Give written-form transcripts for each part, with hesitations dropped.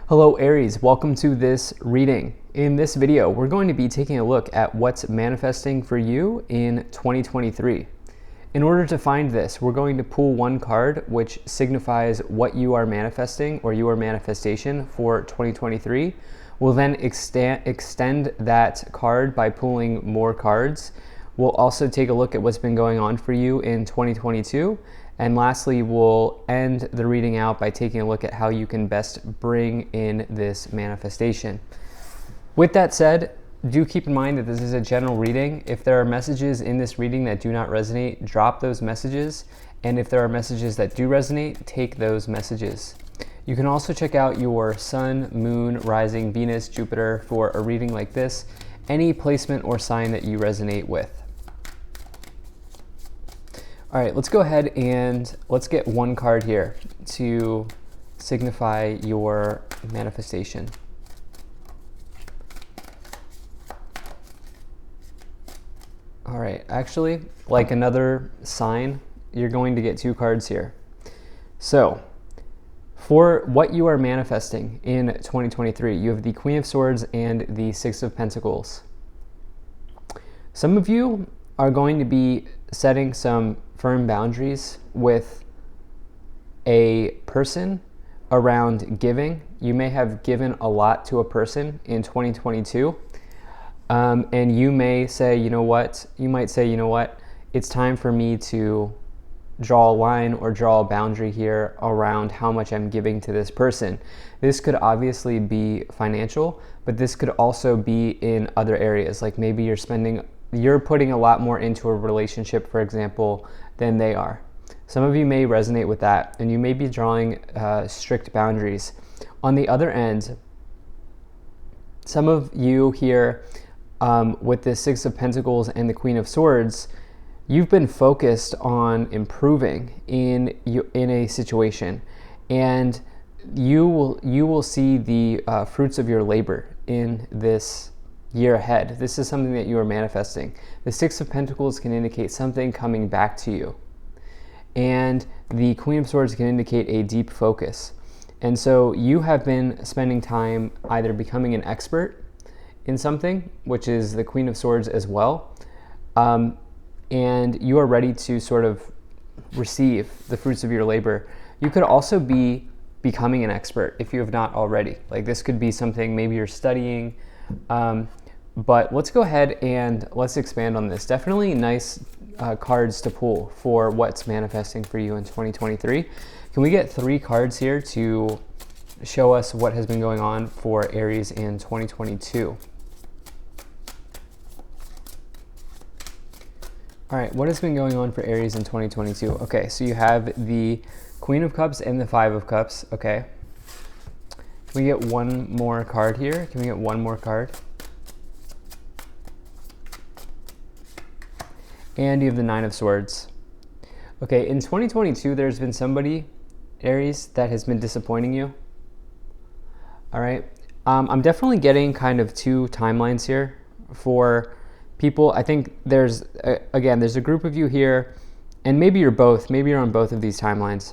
Hello Aries, welcome to this reading. In this video, we're going to be taking a look at what's manifesting for you in 2023. In order to find this, we're going to pull one card which signifies what you are manifesting or your manifestation for 2023. We'll then extend that card by pulling more cards. We'll also take a look at what's been going on for you in 2022. And lastly, we'll end the reading out by taking a look at how you can best bring in this manifestation. With that said, do keep in mind that this is a general reading. If there are messages in this reading that do not resonate, drop those messages. And if there are messages that do resonate, take those messages. You can also check out your Sun, Moon, Rising, Venus, Jupiter for a reading like this, any placement or sign that you resonate with. All right, let's go ahead and let's get one card here to signify your manifestation. All right, actually, like another sign, you're going to get two cards here. So, for what you are manifesting in 2023, you have the Queen of Swords and the Six of Pentacles. Some of you are going to be setting some firm boundaries with a person around giving. You may have given a lot to a person in 2022, and you may say, you might say, it's time for me to draw a line or draw a boundary here around how much I'm giving to this person. This could obviously be financial, but this could also be in other areas, like maybe you're putting a lot more into a relationship, for example, than they are. Some of you may resonate with that, and you may be drawing strict boundaries. On the other end, some of you here with the Six of Pentacles and the Queen of Swords, you've been focused on improving in a situation, and you will see the fruits of your labor in this year ahead. This is something that you are manifesting. The Six of Pentacles can indicate something coming back to you, and the Queen of Swords can indicate a deep focus. And so you have been spending time either becoming an expert in something, which is the Queen of Swords as well, and you are ready to sort of receive the fruits of your labor. You could also be becoming an expert if you have not already. Like, this could be something maybe you're studying, but let's go ahead and let's expand on this. Definitely nice cards to pull for what's manifesting for you in 2023. Can we get 3 cards here to show us what has been going on for Aries in 2022? All right, what has been going on for Aries in 2022? Okay, so you have the Queen of Cups and the Five of Cups. Okay. Can we get one more card here? Can we get one more card? And you have the Nine of Swords. Okay, in 2022, there's been somebody, Aries, that has been disappointing you. All right. I'm definitely getting kind of 2 timelines here for people. I think there's a group of you here, and maybe you're both, maybe you're on both of these timelines,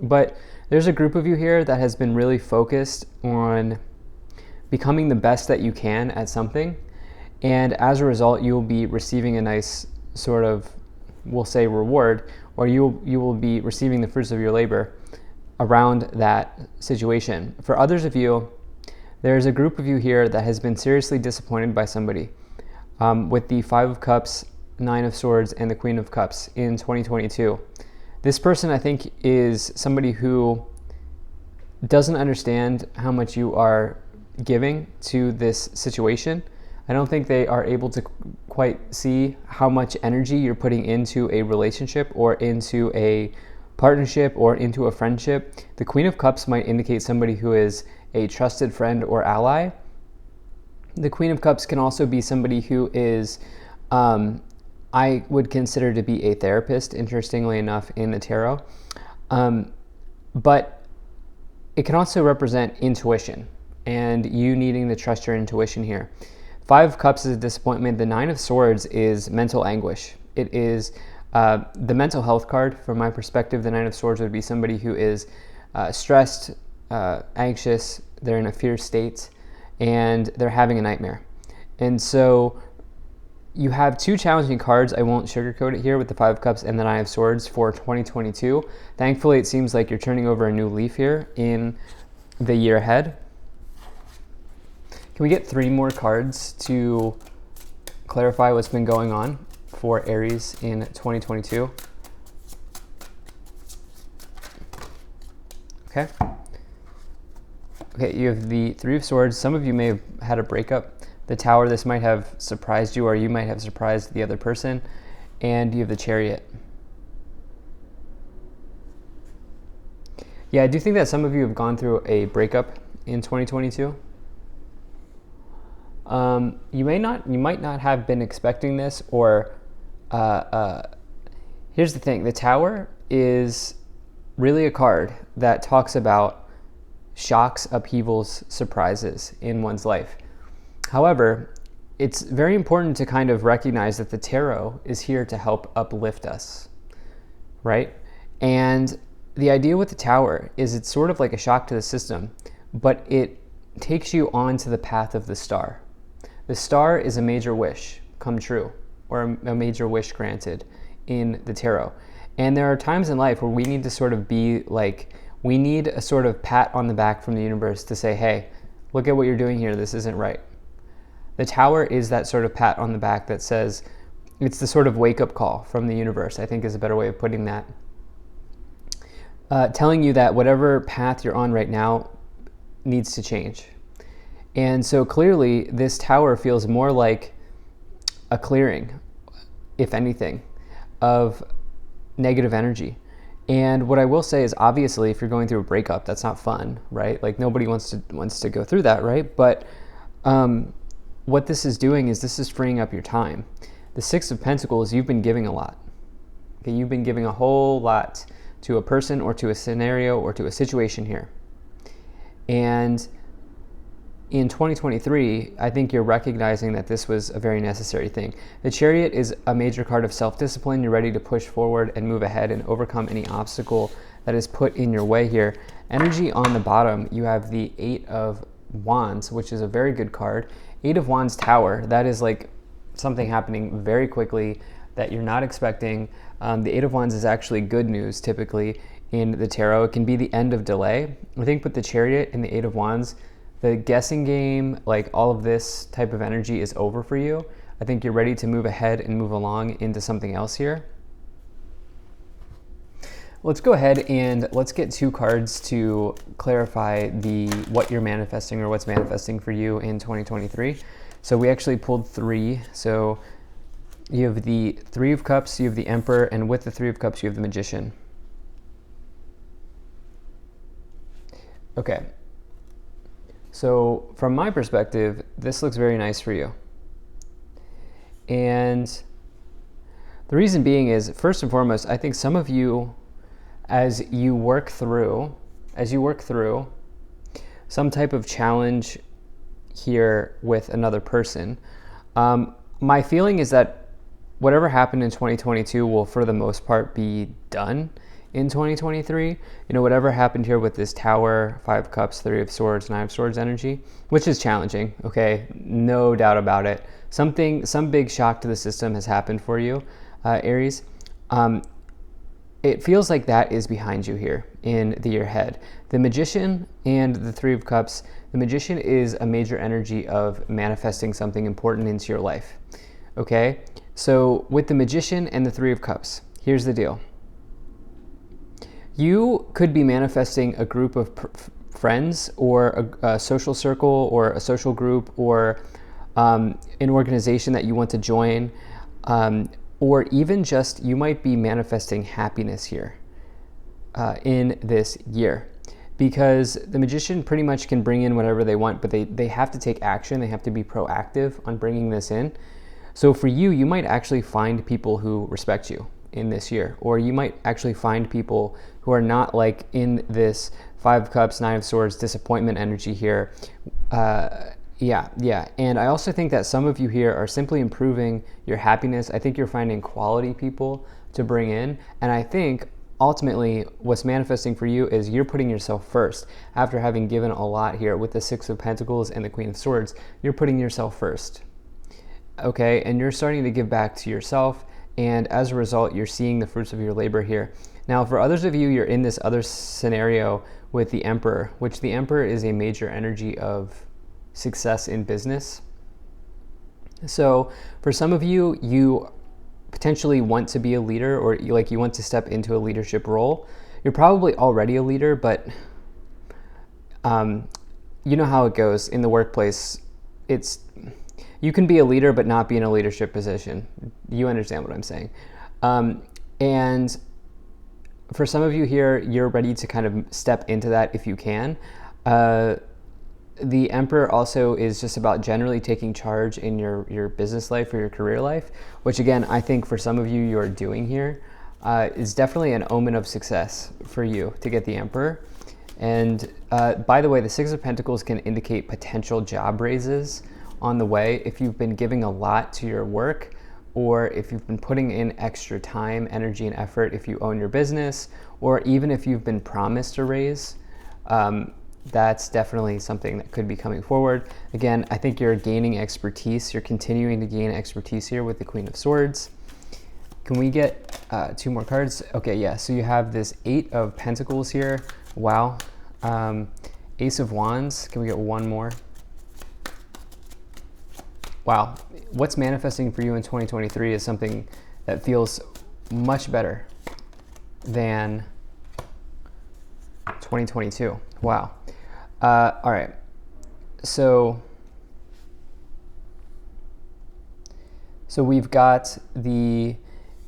but there's a group of you here that has been really focused on becoming the best that you can at something, and as a result, you'll be receiving a nice sort of, we'll say, reward, or you will be receiving the fruits of your labor around that situation. For others of you, there's a group of you here that has been seriously disappointed by somebody, with the Five of Cups, Nine of Swords, and the Queen of Cups in 2022. This person, I think, is somebody who doesn't understand how much you are giving to this situation. I don't think they are able to quite see how much energy you're putting into a relationship or into a partnership or into a friendship. The Queen of Cups might indicate somebody who is a trusted friend or ally. The Queen of Cups can also be somebody who is, I would consider to be a therapist, interestingly enough, in the tarot. But it can also represent intuition and you needing to trust your intuition here. Five of Cups is a disappointment. The Nine of Swords is mental anguish. It is the mental health card. From my perspective, the Nine of Swords would be somebody who is stressed, anxious, they're in a fear state, and they're having a nightmare. And so you have two challenging cards. I won't sugarcoat it here with the Five of Cups and the Nine of Swords for 2022. Thankfully, it seems like you're turning over a new leaf here in the year ahead. Can we get 3 more cards to clarify what's been going on for Aries in 2022? Okay. Okay, you have the Three of Swords. Some of you may have had a breakup. The Tower, this might have surprised you, or you might have surprised the other person. And you have the Chariot. Yeah, I do think that some of you have gone through a breakup in 2022. You might not have been expecting this, or here's the thing. The Tower is really a card that talks about shocks, upheavals, surprises in one's life. However, it's very important to kind of recognize that the tarot is here to help uplift us, right? And the idea with the Tower is it's sort of like a shock to the system, but it takes you onto the path of the star. The star is a major wish come true, or a major wish granted in the tarot. And there are times in life where we need to sort of be like, we need a sort of pat on the back from the universe to say, hey, look at what you're doing here, this isn't right. The Tower is that sort of pat on the back that says, it's the sort of wake-up call from the universe, I think is a better way of putting that. Telling you that whatever path you're on right now needs to change. And so clearly, this Tower feels more like a clearing, if anything, of negative energy. And what I will say is, obviously, if you're going through a breakup, that's not fun, right? Like, nobody wants to go through that, right? But what this is doing is this is freeing up your time. The Six of Pentacles, you've been giving a lot. Okay, you've been giving a whole lot to a person or to a scenario or to a situation here. And in 2023, I think you're recognizing that this was a very necessary thing. The Chariot is a major card of self-discipline. You're ready to push forward and move ahead and overcome any obstacle that is put in your way here. Energy on the bottom, you have the Eight of Wands, which is a very good card. Eight of Wands Tower, that is like something happening very quickly that you're not expecting. The Eight of Wands is actually good news typically in the tarot. It can be the end of delay. I think with the Chariot and the Eight of Wands, the guessing game, like all of this type of energy is over for you. I think you're ready to move ahead and move along into something else here. Let's go ahead and let's get 2 cards to clarify what you're manifesting or what's manifesting for you in 2023. So we actually pulled 3. So you have the Three of Cups, you have the Emperor, and with the Three of Cups, you have the Magician. Okay. So from my perspective, this looks very nice for you. And the reason being is, first and foremost, I think some of you, as you work through some type of challenge here with another person, my feeling is that whatever happened in 2022 will, for the most part, be done in 2023. You know, whatever happened here with this Tower, Five of Cups, Three of Swords, Nine of Swords energy, which is challenging, okay? No doubt about it. Some big shock to the system has happened for you, Aries. It feels like that is behind you here in the year ahead. The Magician and the Three of Cups, the Magician is a major energy of manifesting something important into your life, okay? So with the Magician and the Three of Cups, here's the deal. You could be manifesting a group of friends or a social circle or a social group or an organization that you want to join, or even just you might be manifesting happiness here in this year, because the Magician pretty much can bring in whatever they want, but they have to take action. They have to be proactive on bringing this in. So for you, you might actually find people who respect you in this year, or you might actually find people who are not like in this Five of Cups, Nine of Swords disappointment energy here. Yeah. And I also think that some of you here are simply improving your happiness. I think you're finding quality people to bring in. And I think ultimately what's manifesting for you is you're putting yourself first. After having given a lot here with the Six of Pentacles and the Queen of Swords, you're putting yourself first. Okay, and you're starting to give back to yourself, and as a result, you're seeing the fruits of your labor here. Now, for others of you, you're in this other scenario with the Emperor, which the Emperor is a major energy of success in business. So for some of you, you potentially want to be a leader, or you want to step into a leadership role. You're probably already a leader, but you know how it goes in the workplace. You can be a leader but not be in a leadership position. You understand what I'm saying. And for some of you here, you're ready to kind of step into that if you can. The Emperor also is just about generally taking charge in your business life or your career life, which again, I think for some of you, you're doing here. Is definitely an omen of success for you to get the Emperor. And by the way, the Six of Pentacles can indicate potential job raises on the way if you've been giving a lot to your work, or if you've been putting in extra time, energy, and effort if you own your business, or even if you've been promised a raise. That's definitely something that could be coming forward. Again, I think you're gaining expertise. You're continuing to gain expertise here with the Queen of Swords. Can we get 2 more cards? Okay, yeah, so you have this 8 of Pentacles here. Wow. Ace of Wands. Can we get 1 more? Wow. What's manifesting for you in 2023 is something that feels much better than 2022. Wow. All right. So we've got the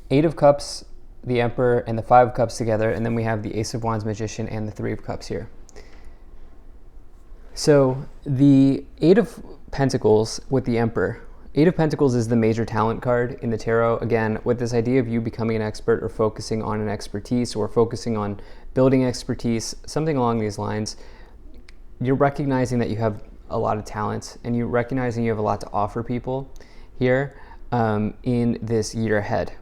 8 of Cups, the Emperor, and the 5 of Cups together, and then we have the Ace of Wands, Magician, and the 3 of Cups here. So the 8 of Pentacles with the Emperor. 8 of Pentacles is the major talent card in the tarot. Again, with this idea of you becoming an expert or focusing on an expertise or focusing on building expertise, something along these lines, you're recognizing that you have a lot of talent and you're recognizing you have a lot to offer people here in this year ahead.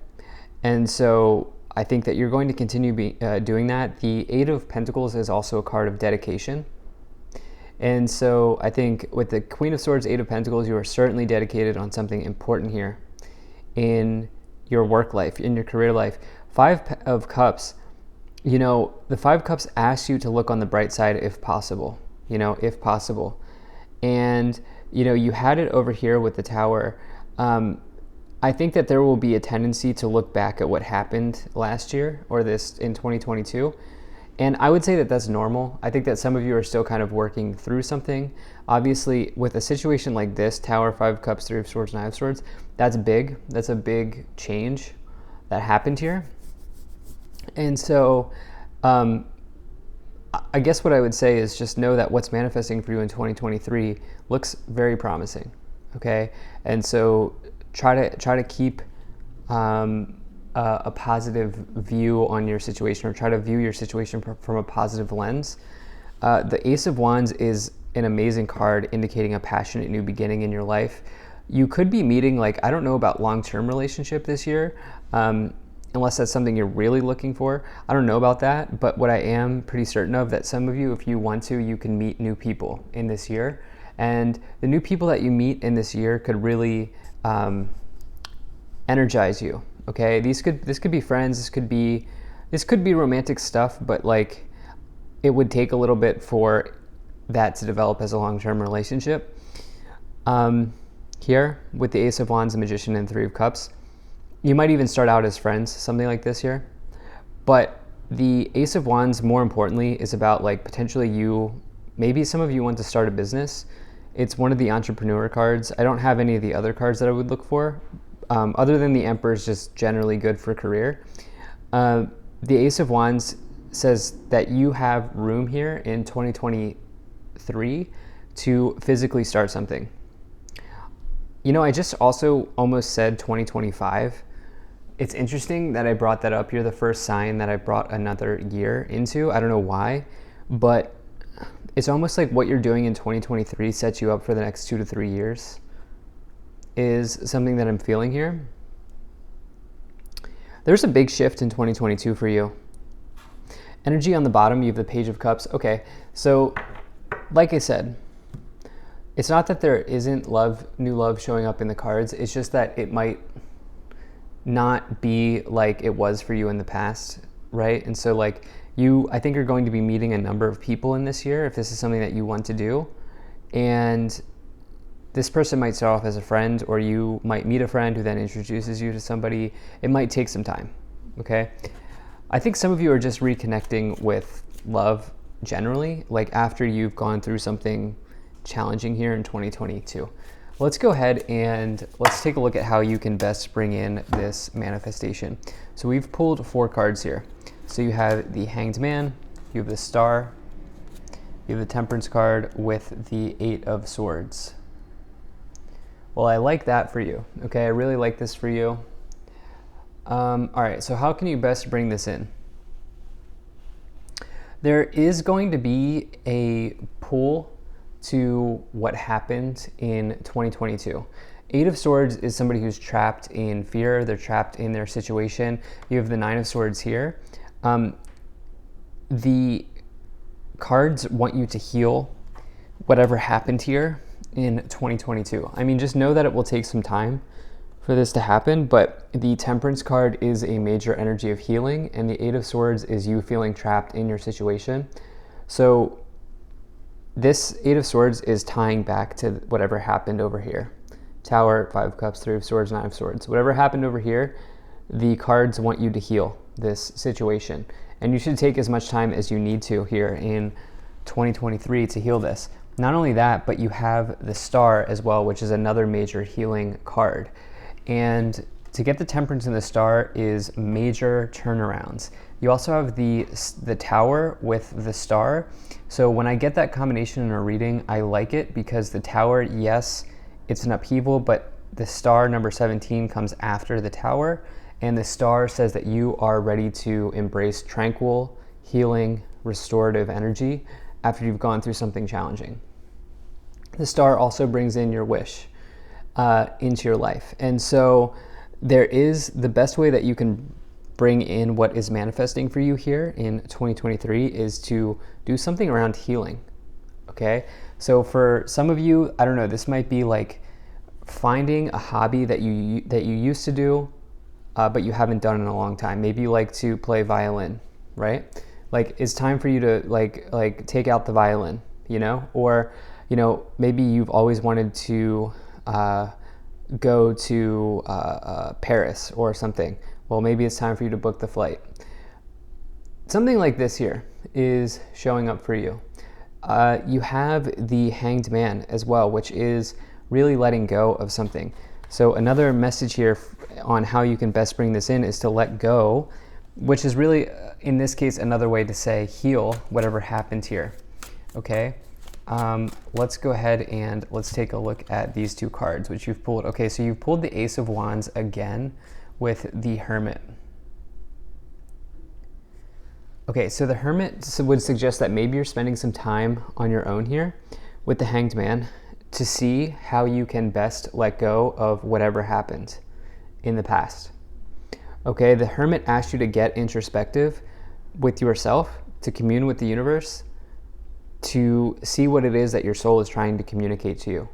And so I think that you're going to continue doing that. The 8 of Pentacles is also a card of dedication. And so I think with the Queen of Swords, 8 of Pentacles, you are certainly dedicated on something important here in your work life, in your career life. 5 of Cups, the 5 of Cups asks you to look on the bright side if possible, if possible. And, you had it over here with the Tower. I think that there will be a tendency to look back at what happened last year or this in 2022. And I would say that that's normal. I think that some of you are still kind of working through something. Obviously, with a situation like this, Tower, 5 of Cups, 3 of Swords, 9 of Swords, that's big. That's a big change that happened here. And so I guess what I would say is just know that what's manifesting for you in 2023 looks very promising, okay? And so try to keep a positive view on your situation, or try to view your situation from a positive lens. The Ace of Wands is an amazing card indicating a passionate new beginning in your life. You could be meeting, I don't know about long-term relationship this year, unless that's something you're really looking for. I don't know about that, but what I am pretty certain of, that some of you, if you want to, you can meet new people in this year. And the new people that you meet in this year could really energize you. Okay, this could be friends, this could be romantic stuff, but it would take a little bit for that to develop as a long-term relationship. Here with the Ace of Wands, the Magician, and 3 of Cups, you might even start out as friends, something like this here. But the Ace of Wands, more importantly, is about potentially maybe some of you want to start a business. It's one of the entrepreneur cards. I don't have any of the other cards that I would look for. Other than the Emperor is just generally good for career. The Ace of Wands says that you have room here in 2023 to physically start something. I just also almost said 2025. It's interesting that I brought that up. You're the first sign that I brought another year into. I don't know why, but it's almost like what you're doing in 2023 sets you up for the next 2 to 3 years. Is something that I'm feeling here. There's a big shift in 2022 for you. Energy on the bottom, you have the Page of Cups. Okay, so like I said, it's not that there isn't new love showing up in the cards. It's just that it might not be like it was for you in the past, right? And so like I think you're going to be meeting a number of people in this year if this is something that you want to do. And this person might start off as a friend, or you might meet a friend who then introduces you to somebody. It might take some time, okay? I think some of you are just reconnecting with love generally, like after you've gone through something challenging here in 2022. Let's go ahead and let's take a look at how you can best bring in this manifestation. So we've pulled 4 cards here. So you have the Hanged Man, you have the Star, you have the Temperance card with the 8 of Swords. Well, I like that for you. Okay, I really like this for you. All right, so how can you best bring this in? There is going to be a pull to what happened in 2022. 8 of Swords is somebody who's trapped in fear. They're trapped in their situation. You have the 9 of Swords here. The cards want you to heal whatever happened here in 2022. I mean, just know that it will take some time for this to happen, but the Temperance card is a major energy of healing, and the 8 of Swords is you feeling trapped in your situation. So this 8 of Swords is tying back to whatever happened over here. Tower, 5 of Cups, 3 of Swords, 9 of Swords. Whatever happened over here, the cards want you to heal this situation. And you should take as much time as you need to here in 2023 to heal this. Not only that, but you have the Star as well, which is another major healing card. And to get the Temperance and the Star is major turnarounds. You also have the Tower with the Star. So when I get that combination in a reading, I like it because the Tower, yes, it's an upheaval, but the Star, number 17, comes after the Tower. And the Star says that you are ready to embrace tranquil, healing, restorative energy after you've gone through something challenging. The Star also brings in your wish into your life. And so there is the best way that you can bring in what is manifesting for you here in 2023 is to do something around healing. Okay? So for some of you, I don't know, this might be like finding a hobby that you used to do, but you haven't done in a long time. Maybe you like to play violin, right? Like it's time for you to like take out the violin, you know? Or, you know, maybe you've always wanted to go to Paris or something. Well, maybe it's time for you to book the flight. Something like this here is showing up for you. You have the Hanged Man as well, which is really letting go of something. So another message here on how you can best bring this in is to let go, which is really, in this case, another way to say heal whatever happened here. Okay? Let's go ahead and let's take a look at these 2 cards, which you've pulled. Okay, so you've pulled the Ace of Wands again with the Hermit. Okay, so the Hermit would suggest that maybe you're spending some time on your own here with the Hanged Man to see how you can best let go of whatever happened in the past. Okay, the Hermit asks you to get introspective with yourself, to commune with the universe, to see what it is that your soul is trying to communicate to you.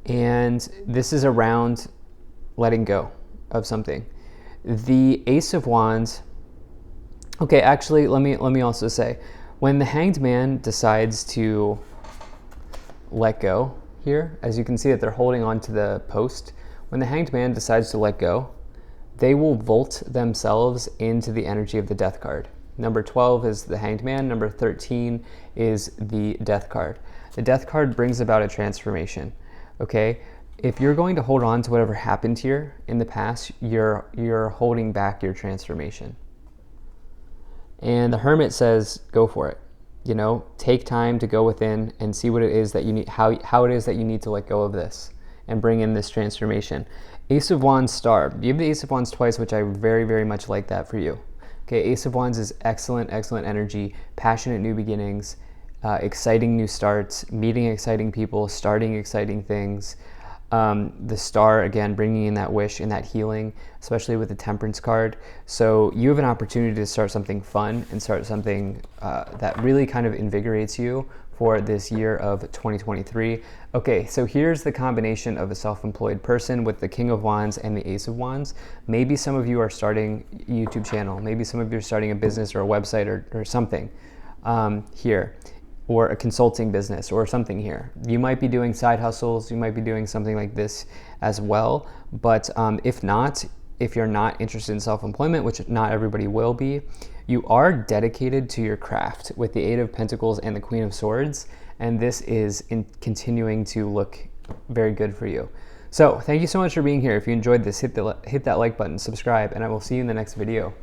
And this is around letting go of something. The Ace of Wands, okay, actually, let me also say, when the Hanged Man decides to let go here, as you can see that they're holding on to the post, when the Hanged Man decides to let go, they will vault themselves into the energy of the Death card. Number 12 is the Hanged Man. Number 13 is the Death card. The Death card brings about a transformation, okay? If you're going to hold on to whatever happened here in the past, you're holding back your transformation. And the Hermit says, go for it. You know, take time to go within and see what it is that you need, how it is that you need to let go of this and bring in this transformation. Ace of Wands, Star. You have the Ace of Wands twice, which I very, very much like that for you. Okay, Ace of Wands is excellent, excellent energy, passionate new beginnings, exciting new starts, meeting exciting people, starting exciting things. The Star, again, bringing in that wish and that healing, especially with the Temperance card. So you have an opportunity to start something fun and start something that really kind of invigorates you for this year of 2023. Okay, so here's the combination of a self-employed person with the King of Wands and the Ace of Wands. Maybe some of you are starting a YouTube channel. Maybe some of you are starting a business or a website or something here, or a consulting business or something here. You might be doing side hustles. You might be doing something like this as well. But if not, if you're not interested in self-employment, which not everybody will be, you are dedicated to your craft with the Eight of Pentacles and the Queen of Swords, and this is continuing to look very good for you. So thank you so much for being here. If you enjoyed this, hit that like button, subscribe, and I will see you in the next video.